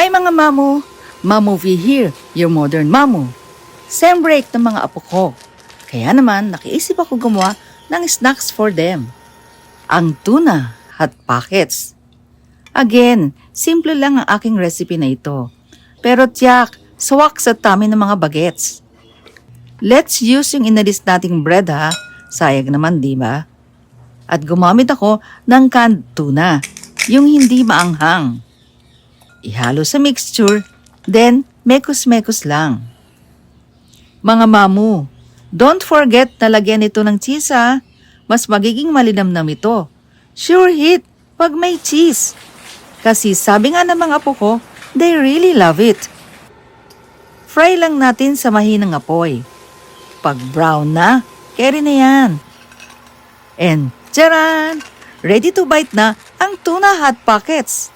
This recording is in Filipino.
Hi mga mamu! Mamovie here, your modern mamu. Sem break ng mga apo ko. Kaya naman nakiisip ako gumawa ng snacks for them. Ang tuna hot pockets. Again, simple lang ang aking recipe na ito. Pero tiyak, swak sa tummy ng mga bagets. Let's use yung inalis nating bread ha. Sayang naman, di ba? At gumamit ako ng canned tuna, yung hindi maanghang. Ihalo sa mixture, then mekos-mekos lang. Mga mamu, don't forget na lagyan ito ng cheese ha. Mas magiging malinamnam ito. Sure hit pag may cheese. Kasi sabi nga ng mga apo ko, they really love it. Fry lang natin sa mahinang apoy. Pag brown na, carry na yan. And tcharan! Ready to bite na ang tuna hot pockets.